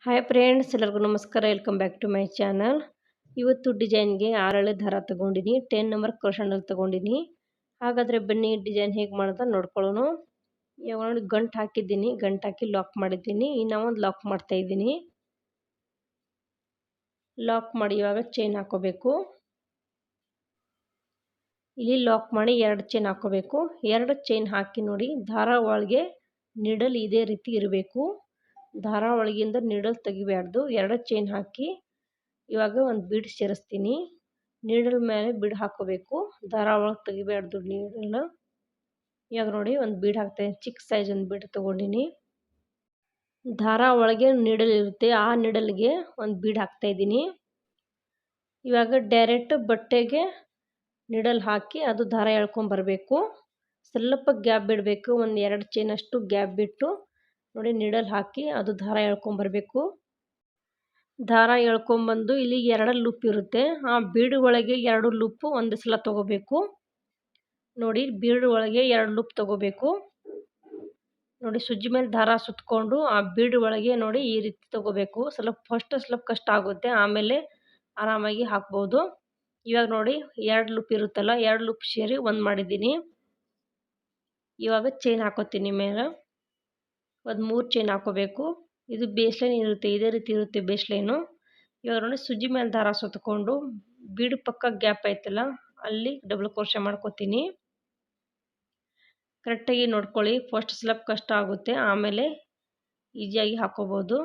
Hi friends, ಎಲ್ಲರಿಗೂ ನಮಸ್ಕಾರ. Welcome back to my channel. ಇವತ್ತು ಡಿಸೈನ್ಗೆ 6 ಎಳೆ ದಾರ ತೊಗೊಂಡಿನಿ. 10 ನಂಬರ್ ಕ್ರೋಶೆನಲ್ಲಿ ತೊಗೊಂಡಿನಿ. ಹಾಗಾದರೆ ಬನ್ನಿ ಡಿಸೈನ್ ಹೇಗೆ ಮಾಡೋದು ನೋಡ್ಕೊಳ್ಳೋಣ. ಇವಾಗ ನೋಡಿ ಗಂಟು ಹಾಕಿದ್ದೀನಿ, ಗಂಟು ಹಾಕಿ ಲಾಕ್ ಮಾಡಿದ್ದೀನಿ. ಇನ್ನು ಒಂದು ಲಾಕ್ ಮಾಡ್ತಾ ಇದ್ದೀನಿ. ಲಾಕ್ ಮಾಡಿ ಇವಾಗ ಚೈನ್ ಹಾಕೋಬೇಕು. ಇಲ್ಲಿ ಲಾಕ್ ಮಾಡಿ 2 ಚೈನ್ ಹಾಕೋಬೇಕು. 2 ಚೈನ್ ಹಾಕಿ ನೋಡಿ, ದಾರ ಒಳಗೆ ನೀಡಲ್ ಇದೇ ರೀತಿ ಇರಬೇಕು. ದಾರ ಒಳಗಿಂದ ನೀಡಲ್ ತೆಗಿಬಾರ್ದು. 2 ಚೈನ್ ಹಾಕಿ ಇವಾಗ ಒಂದು ಬೀಡ್ ಸೇರಿಸ್ತೀನಿ. ನೀಡಲ್ ಮೇಲೆ ಬೀಡ್ ಹಾಕೋಬೇಕು, ದಾರ ಒಳಗೆ ತೆಗಿಬಾರ್ದು ನೀಡಲ್. ಇವಾಗ ನೋಡಿ ಒಂದು ಬೀಡ್ ಹಾಕ್ತಾಯಿದ್ದೀನಿ. ಚಿಕ್ಕ ಸೈಜ್ ಒಂದು ಬೀಡ್ ತೊಗೊಂಡಿನಿ. ದಾರ ಒಳಗೆ ನೀಡಲ್ ಇರುತ್ತೆ, ಆ ನೀಡಲ್ಗೆ ಒಂದು ಬೀಡ್ ಹಾಕ್ತಾಯಿದ್ದೀನಿ. ಇವಾಗ ಡೈರೆಕ್ಟ್ ಬಟ್ಟೆಗೆ ನೀಡಲ್ ಹಾಕಿ ಅದು ದಾರ ಎಳ್ಕೊಂಬರಬೇಕು. ಸ್ವಲ್ಪ ಗ್ಯಾಪ್ ಬಿಡಬೇಕು, ಒಂದು 2 ಚೈನ್ ಅಷ್ಟು ಗ್ಯಾಪ್ ಬಿಟ್ಟು ನೋಡಿ ನೀಡಲ್ ಹಾಕಿ ಅದು ದಾರ ಎಳ್ಕೊಂಬರಬೇಕು. ದಾರ ಎಳ್ಕೊಂಬಂದು ಇಲ್ಲಿ 2 ಲೂಪ್ ಇರುತ್ತೆ, ಆ ಬೀಡು ಒಳಗೆ 2 ಲೂಪು ಒಂದು ಸಲ ತೊಗೋಬೇಕು. ನೋಡಿ ಬೀಡು ಒಳಗೆ 2 ಲೂಪ್ ತೊಗೋಬೇಕು. ನೋಡಿ ಸುಜ್ಜಿ ಮೇಲೆ ದಾರ ಸುತ್ತಕೊಂಡು ಆ ಬೀಡು ಒಳಗೆ ನೋಡಿ ಈ ರೀತಿ ತೊಗೋಬೇಕು. ಸ್ವಲ್ಪ ಕಷ್ಟ ಆಗುತ್ತೆ, ಆಮೇಲೆ ಆರಾಮಾಗಿ ಹಾಕ್ಬೋದು. ಇವಾಗ ನೋಡಿ 2 ಲೂಪ್ ಇರುತ್ತಲ್ಲ, 2 ಲೂಪ್ ಸೇರಿ ಒಂದು ಮಾಡಿದ್ದೀನಿ. ಇವಾಗ ಚೈನ್ ಹಾಕೋತೀನಿ ಮೇಲೆ. ಒಂದು 3 ಚೈನ್ ಹಾಕೋಬೇಕು. ಇದು ಬೇಸ್ ಲೈನ್ ಇರುತ್ತೆ, ಇದೇ ರೀತಿ ಇರುತ್ತೆ ಬೇಸ್ ಲೈನು. ಇವಾಗ ನೋಡಿ ಸುಜ್ಜಿ ಮೇಲೆ ದಾರ ಸುತ್ತಕೊಂಡು ಬೀಡು ಪಕ್ಕ ಗ್ಯಾಪ್ ಐತಲ್ಲ ಅಲ್ಲಿ ಡಬಲ್ ಕ್ರೋಶೆ ಮಾಡ್ಕೋತೀನಿ. ಕರೆಕ್ಟಾಗಿ ನೋಡ್ಕೊಳ್ಳಿ, ಫಸ್ಟ್ ಸ್ವಲ್ಪ ಕಷ್ಟ ಆಗುತ್ತೆ, ಆಮೇಲೆ ಈಸಿಯಾಗಿ ಹಾಕೋಬೋದು.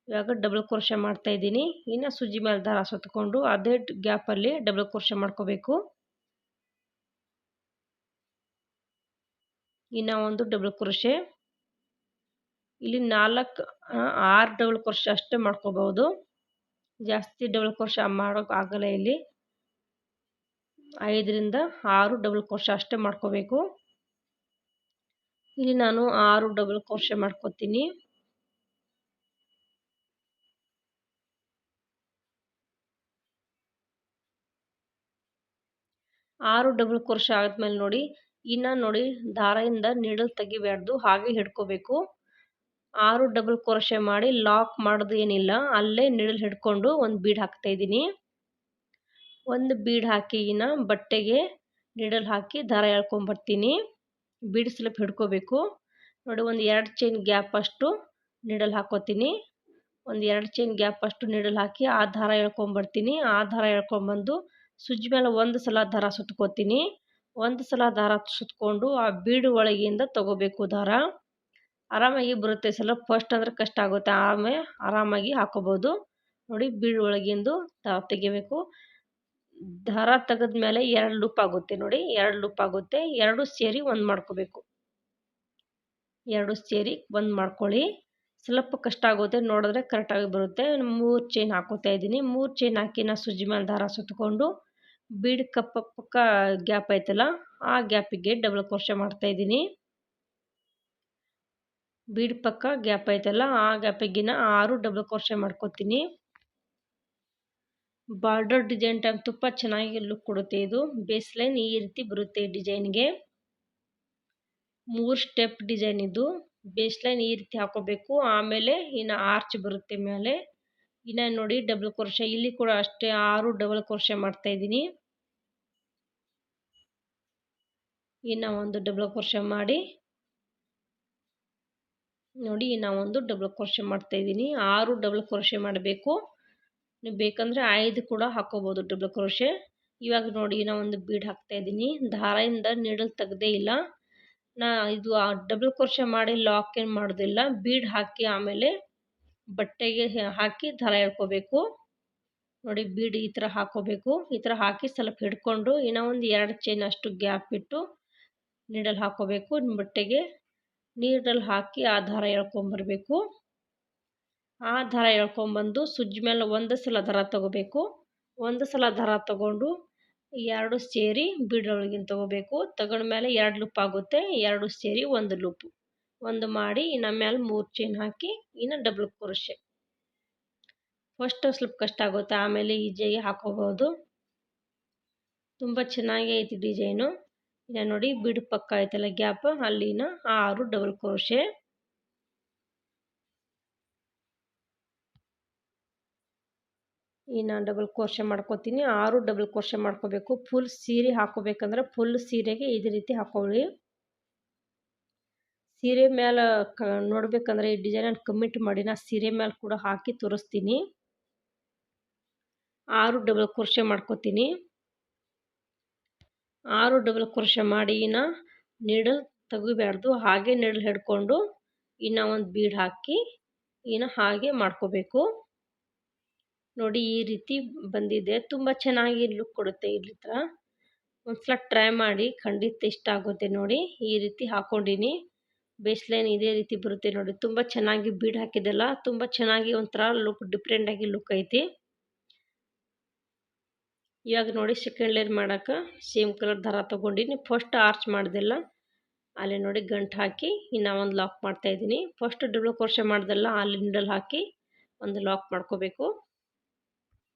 ಇವಾಗ ಡಬಲ್ ಕ್ರೋಶೆ ಮಾಡ್ತಾಯಿದ್ದೀನಿ. ಇನ್ನು ಸುಜ್ಜಿ ಮೇಲೆ ದಾರ ಸುತ್ತಕೊಂಡು ಅದೇ ಗ್ಯಾಪಲ್ಲಿ ಡಬಲ್ ಕ್ರೋಶೆ ಮಾಡ್ಕೋಬೇಕು. ಇನ್ನು ಒಂದು ಡಬಲ್ ಕ್ರೋಶೆ. ಇಲ್ಲಿ 6 ಡಬಲ್ ಕ್ರೋಶೆ ಅಷ್ಟೇ ಮಾಡ್ಕೋಬಹುದು, ಜಾಸ್ತಿ ಡಬಲ್ ಕ್ರೋಶೆ ಮಾಡೋಕೆ ಆಗಲ್ಲ. ಇಲ್ಲಿ 5 ರಿಂದ 6 ಡಬಲ್ ಕ್ರೋಶೆ ಅಷ್ಟೇ ಮಾಡ್ಕೋಬೇಕು. ಇಲ್ಲಿ ನಾನು 6 ಡಬಲ್ ಕ್ರೋಶೆ ಮಾಡ್ಕೋತೀನಿ. ಆರು ಡಬಲ್ ಕ್ರೋಶೆ ಆದ್ಮೇಲೆ ನೋಡಿ, ಇನ್ನು ನೋಡಿ ದಾರದಿಂದ ನೀಡಲ್ ತೆಗಿಬಾರ್ದು, ಹಾಗೆ ಹಿಡ್ಕೋಬೇಕು. 6 ಡಬಲ್ ಕ್ರೋಶೆ ಮಾಡಿ ಲಾಕ್ ಮಾಡೋದು ಏನಿಲ್ಲ, ಅಲ್ಲೇ ನೀಡಲ್ ಹಿಡ್ಕೊಂಡು ಒಂದು ಬೀಡ್ ಹಾಕ್ತಾ ಇದ್ದೀನಿ. ಒಂದು ಬೀಡ್ ಹಾಕಿ ಇನ್ನು ಬಟ್ಟೆಗೆ ನೀಡಲ್ ಹಾಕಿ ದಾರ ಎಳ್ಕೊಂಬರ್ತೀನಿ. ಬೀಡ್ ಸ್ವಲ್ಪ ಹಿಡ್ಕೋಬೇಕು. ನೋಡಿ ಒಂದು 2 ಚೈನ್ ಗ್ಯಾಪ್ ಅಷ್ಟು ನೀಡಲ್ ಹಾಕೋತೀನಿ. ಒಂದು 2 ಚೈನ್ ಗ್ಯಾಪ್ ಅಷ್ಟು ನೀಡಲ್ ಹಾಕಿ ಆ ದಾರ ಎಳ್ಕೊಂಬರ್ತೀನಿ. ಆ ದಾರ ಎಳ್ಕೊಂಬಂದು ಸುಜ್ಜಿ ಮೇಲೆ ಒಂದು ಸಲ ದಾರ ಸುತ್ಕೋತೀನಿ. ಒಂದು ಸಲ ದಾರ ಸುತ್ಕೊಂಡು ಆ ಬೀಡು ಒಳಗಿಂದ ತಗೋಬೇಕು ದಾರ. ಆರಾಮಾಗಿ ಬರುತ್ತೆ. ಸ್ವಲ್ಪ ಫಸ್ಟ್ ಅಂದರೆ ಕಷ್ಟ ಆಗುತ್ತೆ, ಆಮೇಲೆ ಆರಾಮಾಗಿ ಹಾಕೋಬೋದು. ನೋಡಿ ಬೀಡು ಒಳಗಿಂದು ದಾರ ತೆಗಿಬೇಕು. ದಾರ ತೆಗೆದ್ಮೇಲೆ 2 ಲೂಪ್ ಆಗುತ್ತೆ. ನೋಡಿ 2 ಲೂಪ್ ಆಗುತ್ತೆ, 2 ಸೇರಿ ಒಂದು ಮಾಡ್ಕೋಬೇಕು. 2 ಸೇರಿ ಒಂದು ಮಾಡ್ಕೊಳ್ಳಿ. ಸ್ವಲ್ಪ ಕಷ್ಟ ಆಗುತ್ತೆ, ನೋಡಿದ್ರೆ ಕರೆಕ್ಟಾಗಿ ಬರುತ್ತೆ. 3 ಚೈನ್ ಹಾಕೋತಾ ಇದ್ದೀನಿ. 3 ಚೈನ್ ಹಾಕಿ ನಾನು ಸುಜ್ಜಿ ಮೇಲೆ ದಾರ ಸುತ್ತಕೊಂಡು ಬೀಡ್ ಪಕ್ಕ ಗ್ಯಾಪ್ ಐತಲ್ಲ ಆ ಗ್ಯಾಪಿಗೆ ಡಬಲ್ ಕ್ರೋಶೆ ಮಾಡ್ತಾ ಇದ್ದೀನಿ. ಬೀಡ್ ಪಕ್ಕ ಗ್ಯಾಪ್ ಐತಲ್ಲ ಆ ಗ್ಯಾಪಿಗಿನ 6 ಡಬಲ್ ಕ್ರೋಶೆ ಮಾಡ್ಕೋತೀನಿ. ಬಾರ್ಡರ್ ಡಿಸೈನ್ ಟೈಪ್ ತುಂಬ ಚೆನ್ನಾಗಿ ಲುಕ್ ಕೊಡುತ್ತೆ. ಇದು ಬೇಸ್ ಲೈನ್ ಈ ರೀತಿ ಬರುತ್ತೆ. ಡಿಸೈನ್ಗೆ 3 ಸ್ಟೆಪ್ ಡಿಸೈನ್ ಇದು. ಬೇಸ್ ಲೈನ್ ಈ ರೀತಿ ಹಾಕೋಬೇಕು, ಆಮೇಲೆ ಇನ್ನು ಆರ್ಚ್ ಬರುತ್ತೆ ಮೇಲೆ. ಇನ್ನು ನೋಡಿ ಡಬಲ್ ಕ್ರೋಶೆ, ಇಲ್ಲಿ ಕೂಡ ಅಷ್ಟೇ 6 ಡಬಲ್ ಕ್ರೋಶೆ ಮಾಡ್ತಾ ಇದ್ದೀನಿ. ಇನ್ನು ಒಂದು ಡಬಲ್ ಕ್ರೋಶೆ ಮಾಡಿ ನೋಡಿ, ಇನ್ನು ಒಂದು ಡಬಲ್ ಕ್ರೋಶೆ ಮಾಡ್ತಾ ಇದ್ದೀನಿ. 6 ಡಬಲ್ ಕ್ರೋಶೆ ಮಾಡಬೇಕು. ನೀವು ಬೇಕಂದರೆ 5 ಕೂಡ ಹಾಕೋಬೋದು ಡಬಲ್ ಕ್ರೋಶೆ. ಇವಾಗ ನೋಡಿ ಇನ್ನು ಒಂದು ಬೀಡ್ ಹಾಕ್ತಾ ಇದ್ದೀನಿ. ದಾರದಿಂದ ನೀಡಲ್ ತೆಗ್ದೇ ಇಲ್ಲ. ಇದು ಡಬಲ್ ಕ್ರೋಶೆ ಮಾಡಿ ಲಾಕ್ ಏನು ಮಾಡೋದಿಲ್ಲ, ಬೀಡ್ ಹಾಕಿ ಆಮೇಲೆ ಬಟ್ಟೆಗೆ ಹಾಕಿ ದಾರ ಎಳ್ಕೋಬೇಕು. ನೋಡಿ ಬೀಡ್ ಈ ಥರ ಹಾಕೋಬೇಕು. ಈ ಥರ ಹಾಕಿ ಸ್ವಲ್ಪ ಹಿಡ್ಕೊಂಡು ಇನ್ನು ಒಂದು 2 ಚೈನ್ ಅಷ್ಟು ಗ್ಯಾಪ್ ಬಿಟ್ಟು ನೀಡಲ್ ಹಾಕೋಬೇಕು. ಬಟ್ಟೆಗೆ ನೀಡಲ್ ಹಾಕಿ ಆ ದಾರ ಎಳ್ಕೊಂಬರ್ಬೇಕು. ಆ ದಾರ ಎಳ್ಕೊಂಬಂದು ಸುಜ್ಜಿ ಮೇಲೆ ಒಂದು ಸಲ ದಾರ ತಗೋಬೇಕು. ಒಂದು ಸಲ ದಾರ ತಗೊಂಡು 2 ಸೇರಿ ಬೀಡೊಳಗಿನ ತಗೋಬೇಕು. ತಗೊಂಡ್ಮೇಲೆ 2 ಲೂಪ್ ಆಗುತ್ತೆ, 2 ಸೇರಿ ಒಂದು ಲೂಪು ಒಂದು ಮಾಡಿ ಇನ್ನು ಮೇಲೆ 3 ಚೈನ್ ಹಾಕಿ ಇನ್ನು ಡಬಲ್ ಕ್ರೋಶೆ. ಫಸ್ಟ್ ಸ್ವಲ್ಪ ಕಷ್ಟ ಆಗುತ್ತೆ, ಆಮೇಲೆ ಈಜಿಯಾಗಿ ಹಾಕೋಬೋದು. ತುಂಬ ಚೆನ್ನಾಗಿ ಐತಿ ಡಿಸೈನು. ಇನ್ನು ನೋಡಿ ಬೀಡು ಪಕ್ಕ ಐತಲ್ಲ ಗ್ಯಾಪ್, ಅಲ್ಲಿನ 6 ಡಬಲ್ ಕ್ರೋಶೆ. ಇನ್ನು ಡಬಲ್ ಕ್ರೋಶೆ ಮಾಡ್ಕೋತೀನಿ. 6 ಡಬಲ್ ಕ್ರೋಶೆ ಮಾಡ್ಕೋಬೇಕು. ಫುಲ್ ಸೀರೆ ಹಾಕೋಬೇಕಂದ್ರೆ ಫುಲ್ ಸೀರೆಗೆ ಇದೇ ರೀತಿ ಹಾಕೊಳ್ಳಿ. ಸೀರೆ ಮೇಲೆ ನೋಡ್ಬೇಕಂದ್ರೆ ಈ ಡಿಸೈನನ್ನು ಕಮೆಂಟ್ ಮಾಡಿ, ನಾ ಸೀರೆ ಮೇಲೆ ಕೂಡ ಹಾಕಿ ತೋರಿಸ್ತೀನಿ. 6 ಡಬಲ್ ಕ್ರೋಶೆ ಮಾಡ್ಕೋತೀನಿ. 6 ಡಬಲ್ ಕ್ರೋಶೆ ಮಾಡಿ ಇನ್ನು ನೀಡಲ್ ತೆಗಿಬಾರ್ದು, ಹಾಗೆ ನೀಡಲ್ ಹಿಡ್ಕೊಂಡು ಇನ್ನು ಒಂದು ಬೀಡ್ ಹಾಕಿ ಇನ್ನು ಹಾಗೆ ಮಾಡ್ಕೋಬೇಕು. ನೋಡಿ ಈ ರೀತಿ ಬಂದಿದೆ. ತುಂಬ ಚೆನ್ನಾಗಿ ಲುಕ್ ಕೊಡುತ್ತೆ. ಈ ಥರ ಒಂದ್ಸಲ ಟ್ರೈ ಮಾಡಿ, ಖಂಡಿತ ಇಷ್ಟ ಆಗುತ್ತೆ. ನೋಡಿ ಈ ರೀತಿ ಹಾಕ್ಕೊಂಡಿನಿ. ಬೇಸ್ ಲೈನ್ ಇದೇ ರೀತಿ ಬರುತ್ತೆ ನೋಡಿ. ತುಂಬ ಚೆನ್ನಾಗಿ ಬೀಡ್ ಹಾಕಿದೆಲ್ಲ, ತುಂಬ ಚೆನ್ನಾಗಿ ಒಂಥರ ಲುಕ್ ಡಿಫ್ರೆಂಟಾಗಿ ಲುಕ್ ಐತಿ. ಇವಾಗ ನೋಡಿ ಸೆಕೆಂಡ್ ಲೇಯರ್ ಮಾಡೋಕೆ ಸೇಮ್ ಕಲರ್ ದಾರ ತೊಗೊಂಡಿನಿ. ಫಸ್ಟ್ ಆರ್ಚ್ ಮಾಡಿದೆಲ್ಲ ಅಲ್ಲಿ ನೋಡಿ ಗಂಟು ಹಾಕಿ ಇನ್ನು ಒಂದು ಲಾಕ್ ಮಾಡ್ತಾಯಿದ್ದೀನಿ. ಫಸ್ಟ್ ಡಬಲ್ ಕ್ರೋಶೆ ಮಾಡ್ದೆಲ್ಲ ಅಲ್ಲಿ ನೀಡಲ್ ಹಾಕಿ ಒಂದು ಲಾಕ್ ಮಾಡ್ಕೋಬೇಕು.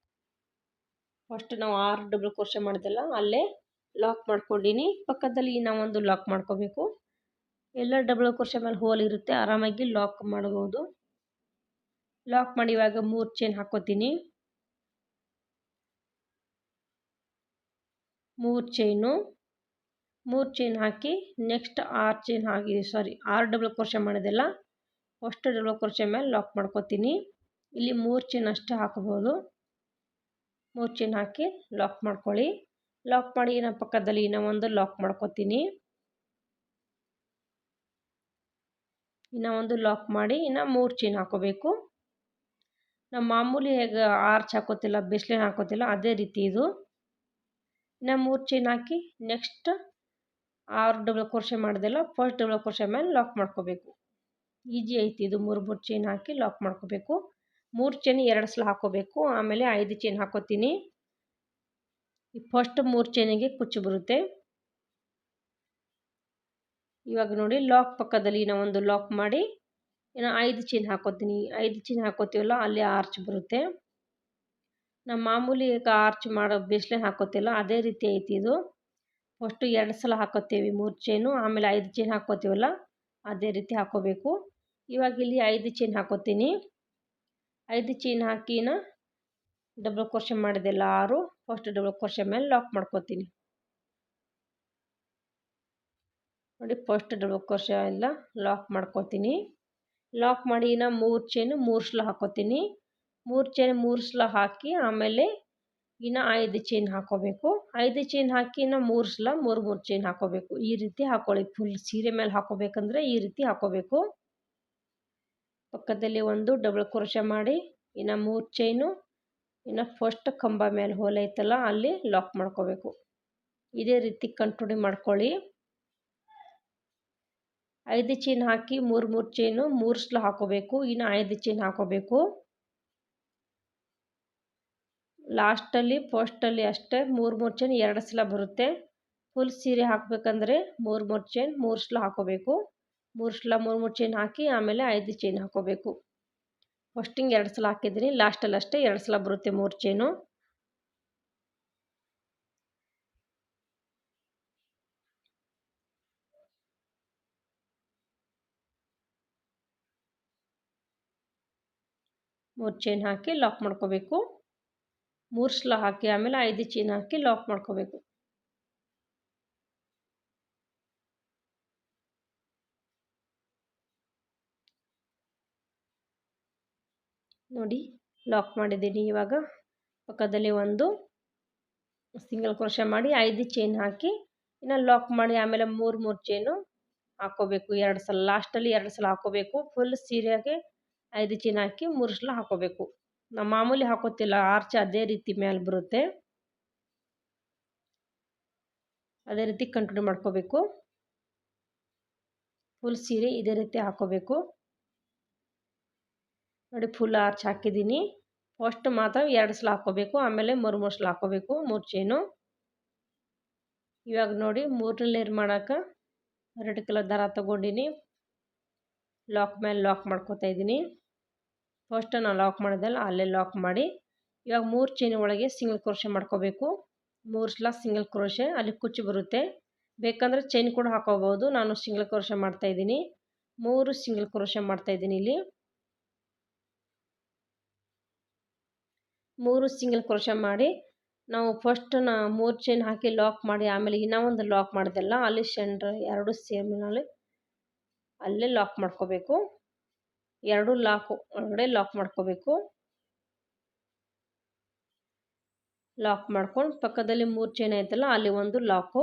ಫಸ್ಟ್ ನಾವು 6 ಡಬಲ್ ಕ್ರೋಶೆ ಮಾಡಿದೆಲ್ಲ ಅಲ್ಲೇ ಲಾಕ್ ಮಾಡ್ಕೊಂಡಿನಿ. ಪಕ್ಕದಲ್ಲಿ ಇನ್ನು ಒಂದು ಲಾಕ್ ಮಾಡ್ಕೋಬೇಕು. ಎಲ್ಲ ಡಬಲ್ ಕ್ರೋಶೆ ಮೇಲೆ ಹೋಲ್ ಇರುತ್ತೆ, ಆರಾಮಾಗಿ ಲಾಕ್ ಮಾಡ್ಬೋದು. ಲಾಕ್ ಮಾಡಿ ಇವಾಗ 3 ಚೈನ್ ಹಾಕೋತೀನಿ. 3 ಚೈನ್ ಹಾಕಿ ನೆಕ್ಸ್ಟ್ 6 ಚೈನ್ ಹಾಕಿ 6 ಡಬಲ್ ಕ್ರೋಶೆ ಮಾಡಿದೆಲ್ಲ ಫಸ್ಟ್ ಡಬಲ್ ಕ್ರೋಶೆ ಮೇಲೆ ಲಾಕ್ ಮಾಡ್ಕೋತೀನಿ. ಇಲ್ಲಿ 3 ಚೈನ್ ಅಷ್ಟೇ ಹಾಕಬಹುದು. 3 ಚೈನ್ ಹಾಕಿ ಲಾಕ್ ಮಾಡ್ಕೊಳ್ಳಿ. ಲಾಕ್ ಮಾಡಿ ಇನ್ನು ಪಕ್ಕದಲ್ಲಿ ಇನ್ನೂ ಒಂದು ಲಾಕ್ ಮಾಡ್ಕೋತೀನಿ. ಇನ್ನೂ ಒಂದು ಲಾಕ್ ಮಾಡಿ ಇನ್ನು 3 ಚೈನ್ ಹಾಕೋಬೇಕು. ನಾವು ಮಾಮೂಲಿ ಹೇಗೆ ಆರ್ಚ್ ಹಾಕೋತಿಲ್ಲ, ಬೇಸ್ಲೈನ್ ಹಾಕೋತಿಲ್ಲ, ಅದೇ ರೀತಿ ಇದು. ಇನ್ನು 3 ಚೈನ್ ಹಾಕಿ ನೆಕ್ಸ್ಟ್ 6 ಡಬಲ್ ಕ್ರೋಶೆ ಮಾಡಿದೆಲ್ಲ ಫಸ್ಟ್ ಡಬಲ್ ಕ್ರೋಶೆ ಮೇಲೆ ಲಾಕ್ ಮಾಡ್ಕೋಬೇಕು. ಈಜಿ ಐತಿ ಇದು. 3 ಚೈನ್ ಹಾಕಿ ಲಾಕ್ ಮಾಡ್ಕೋಬೇಕು. 3 ಚೈನ್ 2 ಸಲ ಹಾಕೋಬೇಕು. ಆಮೇಲೆ 5 ಚೈನ್ ಹಾಕೋತೀನಿ. ಫಸ್ಟ್ 3 ಚೈನಿಗೆ ಕುಚ್ಚು ಬರುತ್ತೆ. ಇವಾಗ ನೋಡಿ ಲಾಕ್ ಪಕ್ಕದಲ್ಲಿ ಇನ್ನೂ ಒಂದು ಲಾಕ್ ಮಾಡಿ ಇನ್ನು 5 ಚೈನ್ ಹಾಕೋತೀನಿ. 5 ಚೈನ್ ಹಾಕೋತೀವಲ್ಲ ಅಲ್ಲಿ ಆರ್ಚ್ ಬರುತ್ತೆ. ನಾವು ಮಾಮೂಲಿ ಈಗ ಆರ್ಚ್ ಮಾಡೋ ಬೇಸ್ಲೈನ್ ಹಾಕೋತಿಲ್ಲ, ಅದೇ ರೀತಿ ಐತಿ ಇದು. ಫಸ್ಟು 2 ಸಲ ಹಾಕೋತೀವಿ 3 ಚೈನು, ಆಮೇಲೆ 5 ಚೈನ್ ಹಾಕೋತೀವಲ್ಲ ಅದೇ ರೀತಿ ಹಾಕೋಬೇಕು. ಇವಾಗ ಇಲ್ಲಿ 5 ಚೈನ್ ಹಾಕೋತೀನಿ. 5 ಚೈನ್ ಹಾಕಿನ ಡಬಲ್ ಕ್ರೋಶೆ ಮಾಡಿದೆಲ್ಲ 6 ಫಸ್ಟ್ ಡಬಲ್ ಕ್ರೋಶೆ ಮೇಲೆ ಲಾಕ್ ಮಾಡ್ಕೋತೀನಿ. ನೋಡಿ ಫಸ್ಟ್ ಡಬಲ್ ಕ್ರೋಶೆ ಎಲ್ಲ ಲಾಕ್ ಮಾಡ್ಕೋತೀನಿ. ಲಾಕ್ ಮಾಡಿ ಇನ್ನು 3 ಚೈನು 3 ಸಲ ಹಾಕೋತೀನಿ. 3 ಚೈನ್ 3 ಸಲ ಹಾಕಿ ಆಮೇಲೆ ಇನ್ನು 5 ಚೈನ್ ಹಾಕೋಬೇಕು. 5 ಚೈನ್ ಹಾಕಿ ಇನ್ನು 3 ಸಲ 3 ಚೈನ್ ಹಾಕೋಬೇಕು. ಈ ರೀತಿ ಹಾಕೊಳ್ಳಿ. ಫುಲ್ ಸೀರೆ ಮೇಲೆ ಹಾಕೋಬೇಕಂದ್ರೆ ಈ ರೀತಿ ಹಾಕೋಬೇಕು. ಪಕ್ಕದಲ್ಲಿ ಒಂದು ಡಬಲ್ ಕ್ರೋಶೆ ಮಾಡಿ ಇನ್ನು 3 ಚೈನು ಇನ್ನು ಫಸ್ಟ್ ಕಂಬ ಮೇಲೆ ಹೋಲ್ ಐತಲ್ಲ ಅಲ್ಲಿ ಲಾಕ್ ಮಾಡ್ಕೋಬೇಕು. ಇದೇ ರೀತಿ ಕಂಟಿನ್ಯೂ ಮಾಡ್ಕೊಳ್ಳಿ. 5 ಚೈನ್ ಹಾಕಿ 3 ಚೈನು 3 ಸಲ ಹಾಕೋಬೇಕು. ಇನ್ನು 5 ಚೈನ್ ಹಾಕೋಬೇಕು. ಲಾಸ್ಟಲ್ಲಿ ಫಸ್ಟಲ್ಲಿ ಅಷ್ಟೇ 3 ಚೈನ್ 2 ಸಲ ಬರುತ್ತೆ. ಫುಲ್ ಸೀರೆ ಹಾಕಬೇಕಂದ್ರೆ 3 ಚೈನ್ 3 ಸಲ ಹಾಕೋಬೇಕು. 3 ಸಲ 3 ಚೈನ್ ಹಾಕಿ ಆಮೇಲೆ 5 ಚೈನ್ ಹಾಕೋಬೇಕು. ಫಸ್ಟಿಂಗ್ 2 ಸಲ ಹಾಕಿದ್ದೀನಿ, ಲಾಸ್ಟಲ್ಲಿ ಅಷ್ಟೇ 2 ಸಲ ಬರುತ್ತೆ 3 ಚೈನು. ಮೂರು ಚೈನ್ ಹಾಕಿ ಲಾಕ್ ಮಾಡ್ಕೋಬೇಕು. 3 ಸಲ ಹಾಕಿ ಆಮೇಲೆ 5 ಚೈನ್ ಹಾಕಿ ಲಾಕ್ ಮಾಡ್ಕೋಬೇಕು. ನೋಡಿ ಲಾಕ್ ಮಾಡಿದ್ದೀನಿ. ಇವಾಗ ಪಕ್ಕದಲ್ಲಿ ಒಂದು ಸಿಂಗಲ್ ಕ್ರೋಶೆ ಮಾಡಿ 5 ಚೈನ್ ಹಾಕಿ ಇನ್ನು ಲಾಕ್ ಮಾಡಿ ಆಮೇಲೆ 3 ಚೈನು ಹಾಕೋಬೇಕು. 2 ಸಲ ಲಾಸ್ಟಲ್ಲಿ 2 ಸಲ ಹಾಕೋಬೇಕು. ಫುಲ್ ಸೀರೆಗೆ 5 ಚೈನ್ ಹಾಕಿ 3 ಸಲ ಹಾಕೋಬೇಕು. ನಾವು ಮಾಮೂಲಿ ಹಾಕೋತಿಲ್ಲ, ಆರ್ಚ್ ಅದೇ ರೀತಿ ಮೇಲೆ ಬರುತ್ತೆ. ಅದೇ ರೀತಿ ಕಂಟಿನ್ಯೂ ಮಾಡ್ಕೋಬೇಕು. ಫುಲ್ ಸೀರೆ ಇದೇ ರೀತಿ ಹಾಕೋಬೇಕು. ನೋಡಿ ಫುಲ್ ಆರ್ಚ್ ಹಾಕಿದ್ದೀನಿ. ಫಸ್ಟ್ ಮಾತ್ರ 2 ಸಲ ಹಾಕೋಬೇಕು, ಆಮೇಲೆ 3 ಸಲ ಹಾಕೋಬೇಕು 3 ಚೈನು. ಇವಾಗ ನೋಡಿ 3ನೇ ಲೇಯರ್ ಮಾಡೋಕೆ ರೆಡ್ ಕಲರ್ ದಾರ ತೊಗೊಂಡಿನಿ. ಲಾಕ್ ಮೇಲೆ ಲಾಕ್ ಮಾಡ್ಕೋತಾ ಇದ್ದೀನಿ. ಫಸ್ಟ್ ನಾನು ಲಾಕ್ ಮಾಡಿದೆಲ್ಲ ಅಲ್ಲೇ ಲಾಕ್ ಮಾಡಿ ಇವಾಗ 3 ಚೈನ್ ಒಳಗೆ ಸಿಂಗಲ್ ಕ್ರೋಶೆ ಮಾಡ್ಕೋಬೇಕು. 3 ಸಲ ಸಿಂಗಲ್ ಕ್ರೋಶೆ, ಅಲ್ಲಿ ಕುಚ್ಚು ಬರುತ್ತೆ. ಬೇಕಂದರೆ ಚೈನ್ ಕೂಡ ಹಾಕೋಬಹುದು. ನಾನು ಸಿಂಗಲ್ ಕ್ರೋಶೆ ಮಾಡ್ತಾಯಿದ್ದೀನಿ. 3 ಸಿಂಗಲ್ ಕ್ರೋಶೆ ಮಾಡ್ತಾಯಿದ್ದೀನಿ ಇಲ್ಲಿ. 3 ಸಿಂಗಲ್ ಕ್ರೋಶೆ ಮಾಡಿ ನಾವು ಫಸ್ಟ್ 3 ಚೈನ್ ಹಾಕಿ ಲಾಕ್ ಮಾಡಿ ಆಮೇಲೆ ಇನ್ನೂ ಒಂದು ಲಾಕ್ ಮಾಡಿದೆಲ್ಲ ಅಲ್ಲಿ ಸೆಂಟ್ರ್ 2 ಸೇಮ್ನಲ್ಲಿ ಅಲ್ಲೇ ಲಾಕ್ ಮಾಡ್ಕೋಬೇಕು. 2 ಲಾಕ್ ಒಳಗಡೆ ಲಾಕ್ ಮಾಡ್ಕೋಬೇಕು. ಲಾಕ್ ಮಾಡ್ಕೊಂಡು ಪಕ್ಕದಲ್ಲಿ 3 ಚೈನ್ ಐತಲ್ಲ ಅಲ್ಲಿ ಒಂದು ಲಾಕು.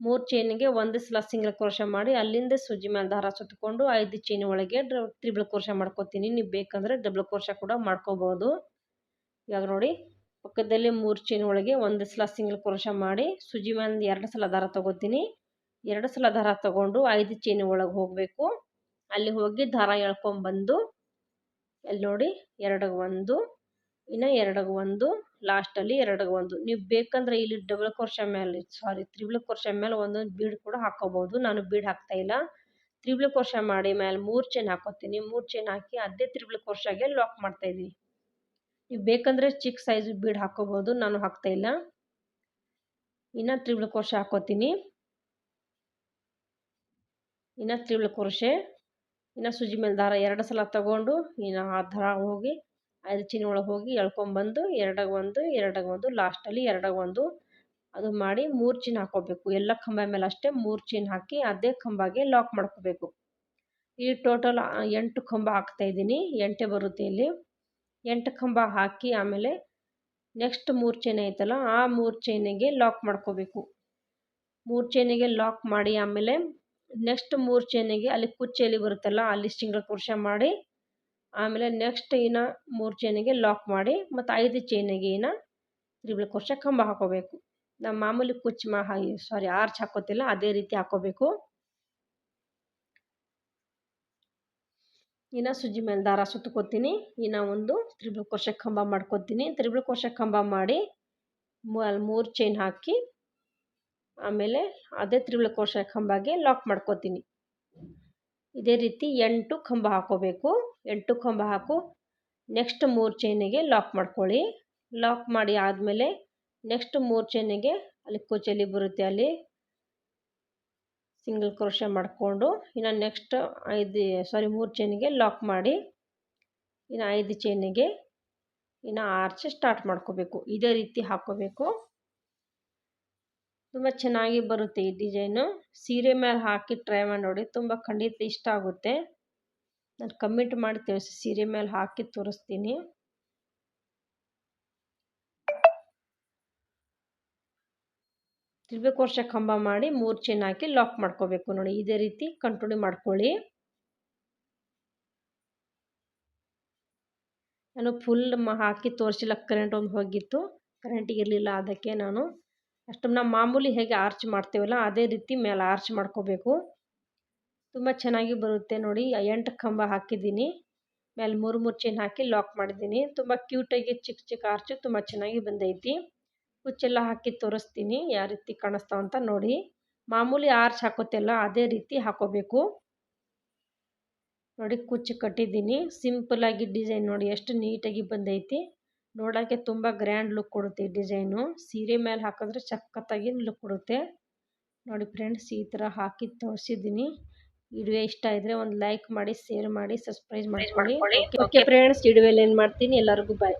3 ಚೈನಿಗೆ ಒಂದು ಸಲ ಸಿಂಗಲ್ ಕ್ರೋಶೆ ಮಾಡಿ ಅಲ್ಲಿಂದ ಸೂಜಿ ಮೇಲೆ ದಾರ ಸುತ್ತಕೊಂಡು 5 ಚೈನ್ ಒಳಗೆ ತ್ರಿಬಲ್ ಕ್ರೋಶೆ ಮಾಡ್ಕೋತೀನಿ. ನೀವು ಬೇಕಂದ್ರೆ ಡಬಲ್ ಕ್ರೋಶೆ ಕೂಡ ಮಾಡ್ಕೋಬಹುದು. ಇವಾಗ ನೋಡಿ ಪಕ್ಕದಲ್ಲಿ 3 ಚೈನ್ ಒಳಗೆ ಒಂದು ಸಲ ಸಿಂಗಲ್ ಕ್ರೋಶೆ ಮಾಡಿ ಸೂಜಿ ಮೇಲೆ 2 ಸಲ ದಾರ ತಗೋತೀನಿ. 2 ಸಲ ದಾರ ತಗೊಂಡು 5 ಚೈನ್ ಒಳಗೆ ಹೋಗಬೇಕು. ಅಲ್ಲಿ ಹೋಗಿ ದಾರ ಎಳ್ಕೊಂಡ್ಬಂದು ಅಲ್ಲಿ ನೋಡಿ 2ಗೆ 1 ಇನ್ನು 2ಗೆ 1 ಲಾಸ್ಟಲ್ಲಿ 2ಗೆ 1. ನೀವು ಬೇಕಂದ್ರೆ ಇಲ್ಲಿ ಡಬಲ್ ಕ್ರೋಶೆ ಮೇಲೆ ತ್ರಿಬಲ್ ಕ್ರೋಶೆ ಮೇಲೆ ಒಂದೊಂದು ಬೀಡ್ ಕೂಡ ಹಾಕೋಬಹುದು. ನಾನು ಬೀಡ್ ಹಾಕ್ತಾ ಇಲ್ಲ. ತ್ರಿಬಲ್ ಕ್ರೋಶೆ ಮಾಡಿ ಮೇಲೆ 3 ಚೈನ್ ಹಾಕೋತೀನಿ. 3 ಚೈನ್ ಹಾಕಿ ಅದೇ ತ್ರಿಬಲ್ ಕ್ರೋಶೆಗೆ ಲಾಕ್ ಮಾಡ್ತಾ ಇದ್ದೀನಿ. ನೀವು ಬೇಕಂದ್ರೆ ಚಿಕ್ಕ ಸೈಜ್ ಬೀಡ್ ಹಾಕೋಬಹುದು. ನಾನು ಹಾಕ್ತಾ ಇಲ್ಲ. ಇನ್ನು ತ್ರಿಬಲ್ ಕ್ರೋಶೆ ಹಾಕೋತೀನಿ. ಇನ್ನು ತ್ರಿಬಲ್ ಕ್ರೋಶೆ ಇನ್ನು ಸೂಜಿ ಮೇಲೆ ದಾರ 2 ಸಲ ತಗೊಂಡು ಇನ್ನು ಆ ದಾರ ಹೋಗಿ 5 ಚೈನ್ ಒಳಗೆ ಹೋಗಿ ಎಳ್ಕೊಂಡ್ಬಂದು 2ಗೆ 1 2ಗೆ 1 ಲಾಸ್ಟಲ್ಲಿ 2ಗೆ 1 ಅದು ಮಾಡಿ 3 ಚೈನ್ ಹಾಕೋಬೇಕು. ಎಲ್ಲ ಕಂಬ ಮೇಲೆ ಅಷ್ಟೇ 3 ಚೈನ್ ಹಾಕಿ ಅದೇ ಕಂಬಗೆ ಲಾಕ್ ಮಾಡ್ಕೋಬೇಕು. ಇಲ್ಲಿ ಟೋಟಲ್ 8 ಕಂಬ ಹಾಕ್ತಾ ಇದ್ದೀನಿ. 8 ಬರುತ್ತೆ ಇಲ್ಲಿ. 8 ಕಂಬ ಹಾಕಿ ಆಮೇಲೆ ನೆಕ್ಸ್ಟ್ 3 ಚೈನ್ ಐತಲ್ಲ ಆ 3 ಚೈನಿಗೆ ಲಾಕ್ ಮಾಡ್ಕೋಬೇಕು. 3 ಚೈನಿಗೆ ಲಾಕ್ ಮಾಡಿ ಆಮೇಲೆ ನೆಕ್ಸ್ಟ್ 3 ಚೈನಿಗೆ ಅಲ್ಲಿ ಕುಚ್ಚೆಲಿ ಬರುತ್ತಲ್ಲ ಅಲ್ಲಿ ಸಿಂಗಲ್ ಕ್ರೋಶೆ ಮಾಡಿ ಆಮೇಲೆ ನೆಕ್ಸ್ಟ್ ಇನ್ನು 3 ಚೈನಿಗೆ ಲಾಕ್ ಮಾಡಿ ಮತ್ತು 5 ಚೈನಿಗೆ ಇನ್ನು ತ್ರಿಬಲ್ ಕ್ರೋಶೆ ಕಂಬ ಹಾಕೋಬೇಕು. ನಾವು ಮಾಮೂಲಿ ಆರ್ಚ್ ಹಾಕೋತಿಲ್ಲ ಅದೇ ರೀತಿ ಹಾಕೋಬೇಕು. ಇನ್ನು ಸೂಜಿ ಮೇಲೆ ದಾರ ಸುತ್ಕೋತೀನಿ. ಇನ್ನು ಒಂದು ತ್ರಿಬಲ್ ಕ್ರೋಶೆ ಕಂಬ ಮಾಡ್ಕೋತೀನಿ. ತ್ರಿಬಲ್ ಕ್ರೋಶೆ ಕಂಬ ಮಾಡಿ 3 ಚೈನ್ ಹಾಕಿ ಆಮೇಲೆ ಅದೇ ತ್ರಿಬಲ್ ಕ್ರೋಶೆ ಕಂಬಗೆ ಲಾಕ್ ಮಾಡ್ಕೋತೀನಿ. ಇದೇ ರೀತಿ 8 ಕಂಬ ಹಾಕೋಬೇಕು. 8 ಕಂಬ ಹಾಕು ನೆಕ್ಸ್ಟ್ 3 ಚೈನಿಗೆ ಲಾಕ್ ಮಾಡ್ಕೊಳ್ಳಿ. ಲಾಕ್ ಮಾಡಿ ಆದಮೇಲೆ ನೆಕ್ಸ್ಟ್ 3 ಚೈನಿಗೆ ಅಲ್ಲಿ ಕುಚ್ಚೆಲಿ ಬರುತ್ತೆ ಅಲ್ಲಿ ಸಿಂಗಲ್ ಕ್ರೋಶೆ ಮಾಡಿಕೊಂಡು ಇನ್ನು ನೆಕ್ಸ್ಟ್ 3 ಚೈನಿಗೆ ಲಾಕ್ ಮಾಡಿ ಇನ್ನು 5 ಚೈನಿಗೆ ಇನ್ನು ಆರ್ಚ್ ಸ್ಟಾರ್ಟ್ ಮಾಡ್ಕೋಬೇಕು. ಇದೇ ರೀತಿ ಹಾಕೋಬೇಕು. ತುಂಬ ಚೆನ್ನಾಗಿ ಬರುತ್ತೆ ಈ ಡಿಸೈನು. ಸೀರೆ ಮೇಲೆ ಹಾಕಿ ಟ್ರೈ ಮಾಡಿ ನೋಡಿ. ತುಂಬ ಖಂಡಿತ ಇಷ್ಟ ಆಗುತ್ತೆ. ನಾನು ಕಮೆಂಟ್ ಮಾಡಿ ತಿಳಿಸಿ. ಸೀರೆ ಮೇಲೆ ಹಾಕಿ ತೋರಿಸ್ತೀನಿ. ತ್ರಿಬಲ್ ಕ್ರೋಶೆ ಕಂಬ ಮಾಡಿ 3 ಚೈನ್ ಹಾಕಿ ಲಾಕ್ ಮಾಡ್ಕೋಬೇಕು. ನೋಡಿ ಇದೇ ರೀತಿ ಕಂಟಿನ್ಯೂ ಮಾಡ್ಕೊಳ್ಳಿ. ನಾನು ಫುಲ್ ಹಾಕಿ ತೋರಿಸಿಲ್ಲ. ಕರೆಂಟ್ ಒಂದು ಹೋಗಿತ್ತು. ಕರೆಂಟ್ ಇರಲಿಲ್ಲ. ಅದಕ್ಕೆ ನಾನು ನಾವು ಮಾಮೂಲಿ ಹೇಗೆ ಆರ್ಚ್ ಮಾಡ್ತೀವಲ್ಲ ಅದೇ ರೀತಿ ಮೇಲೆ ಆರ್ಚ್ ಮಾಡ್ಕೋಬೇಕು. ತುಂಬ ಚೆನ್ನಾಗಿ ಬರುತ್ತೆ ನೋಡಿ. 8 ಕಂಬ ಹಾಕಿದ್ದೀನಿ. ಮೇಲೆ 3 ಚೈನ್ ಹಾಕಿ ಲಾಕ್ ಮಾಡಿದ್ದೀನಿ. ತುಂಬ ಕ್ಯೂಟಾಗಿ ಚಿಕ್ಕ ಆರ್ಚು ತುಂಬ ಚೆನ್ನಾಗಿ ಬಂದೈತಿ. ಕುಚ್ಚೆಲ್ಲ ಹಾಕಿ ತೋರಿಸ್ತೀನಿ ಯಾವ ರೀತಿ ಕಾಣಿಸ್ತಾವಂತ ನೋಡಿ. ಮಾಮೂಲಿ ಆರ್ಚ್ ಹಾಕೋತಿಲ್ಲ ಅದೇ ರೀತಿ ಹಾಕೋಬೇಕು. ನೋಡಿ ಕುಚ್ಚು ಕಟ್ಟಿದ್ದೀನಿ. ಸಿಂಪಲ್ಲಾಗಿ ಡಿಸೈನ್ ನೋಡಿ ಎಷ್ಟು ನೀಟಾಗಿ ಬಂದೈತಿ. ನೋಡೋಕ್ಕೆ ತುಂಬ ಗ್ರ್ಯಾಂಡ್ ಲುಕ್ ಕೊಡುತ್ತೆ ಈ ಡಿಸೈನು. ಸೀರೆ ಮೇಲೆ ಹಾಕಿದ್ರೆ ಸಖತ್ತಾಗಿ ಲುಕ್ ಕೊಡುತ್ತೆ. ನೋಡಿ ಫ್ರೆಂಡ್ಸ್ ಈ ಥರ ಹಾಕಿ ತೋರಿಸಿದ್ದೀನಿ. ವಿಡಿಯೋ ಇಷ್ಟ ಇದ್ದರೆ ಒಂದು ಲೈಕ್ ಮಾಡಿ, ಶೇರ್ ಮಾಡಿ, ಸಬ್ಸ್ಕ್ರೈಬ್ ಮಾಡ್ಕೊಳ್ಳಿ. ಓಕೆ ಫ್ರೆಂಡ್ಸ್, ವಿಡಿಯೋಲ್ಲಿ ಏನು ಮಾಡ್ತೀನಿ. ಎಲ್ಲರಿಗೂ ಬಾಯ್.